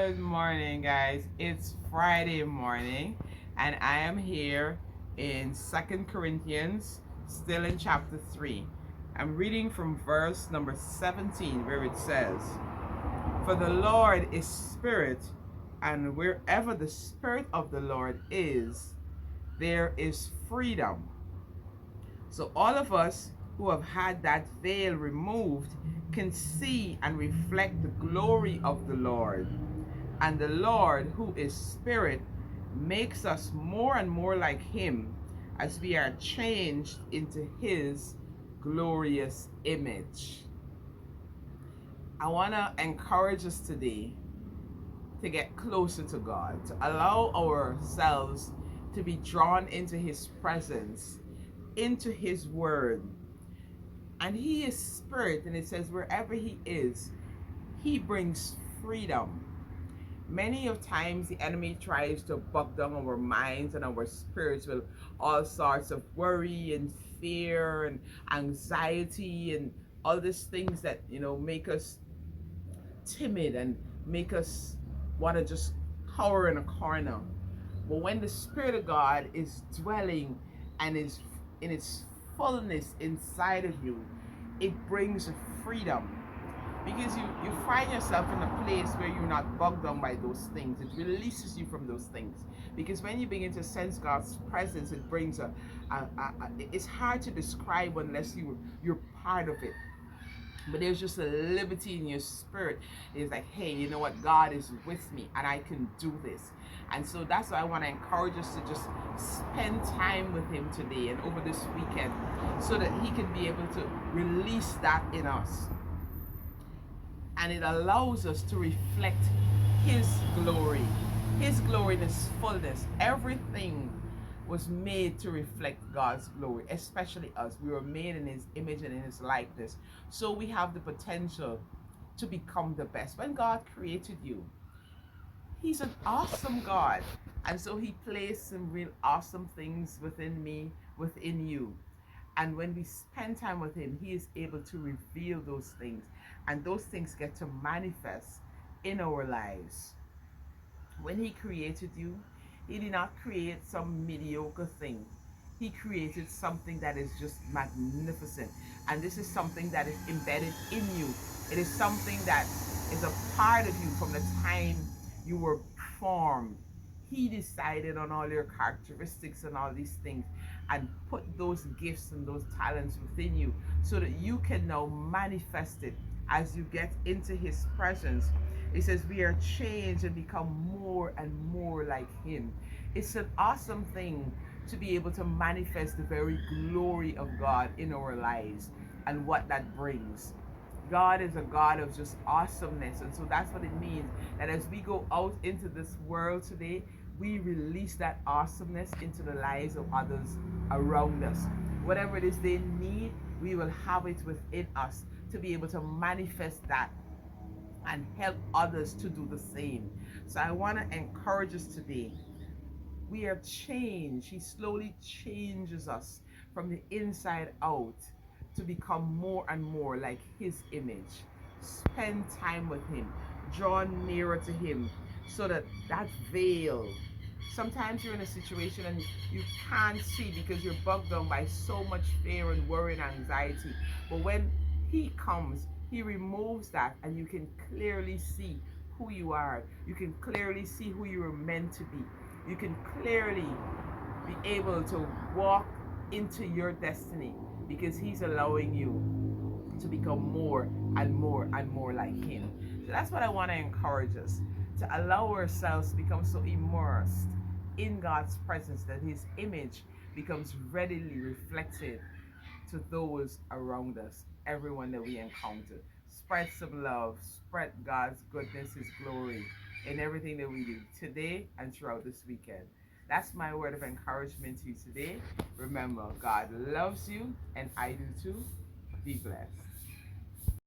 Good morning, guys. It's Friday morning, and I am here in Second Corinthians, still in chapter 3. I'm reading from verse number 17, where it says, "For the Lord is spirit, and wherever the spirit of the Lord is, there is freedom." So all of us who have had that veil removed can see and reflect the glory of the Lord. And the Lord, who is spirit, makes us more and more like him as we are changed into his glorious image. I want to encourage us today to get closer to God, to allow ourselves to be drawn into his presence, into his word. And he is spirit, and it says wherever he is, he brings freedom. Many of times the enemy tries to bog down our minds and our spirits with all sorts of worry and fear and anxiety and all these things that make us timid and make us want to just cower in a corner. But when the Spirit of God is dwelling and is in its fullness inside of you, it brings freedom. Because you find yourself in a place where you're not bogged down by those things. It releases you from those things. Because when you begin to sense God's presence, it brings it's hard to describe unless you're part of it. But there's just a liberty in your spirit. It's like, hey, you know what? God is with me and I can do this. And so that's why I want to encourage us to just spend time with him today and over this weekend so that he can be able to release that in us. And it allows us to reflect his glory in his fullness. Everything was made to reflect God's glory, especially us. We were made in his image and in his likeness. So we have the potential to become the best. When God created you, he's an awesome God. And so he placed some real awesome things within me, within you. And when we spend time with him, he is able to reveal those things. And those things get to manifest in our lives. When he created you, he did not create some mediocre thing. He created something that is just magnificent. And this is something that is embedded in you. It is something that is a part of you from the time you were formed. He decided on all your characteristics and all these things and put those gifts and those talents within you so that you can now manifest it as you get into his presence. It says we are changed and become more and more like him. It's an awesome thing to be able to manifest the very glory of God in our lives and what that brings. God is a God of just awesomeness. And so that's what it means that as we go out into this world today, we release that awesomeness into the lives of others around us. Whatever it is they need, we will have it within us to be able to manifest that and help others to do the same. So I want to encourage us today. We are changed. He slowly changes us from the inside out to become more and more like his image. Spend time with him. Draw nearer to him so that that veil. Sometimes you're in a situation and you can't see because you're bugged down by so much fear and worry and anxiety. But when he comes, he removes that and you can clearly see who you are. You can clearly see who you were meant to be. You can clearly be able to walk into your destiny because he's allowing you to become more and more and more like him. So that's what I want to encourage us to allow ourselves to become so immersed in God's presence that his image becomes readily reflected to those around us, everyone that we encounter. Spread some love, spread God's goodness, his glory in everything that we do today and throughout this weekend. That's my word of encouragement to you today. Remember, God loves you and I do too. Be blessed.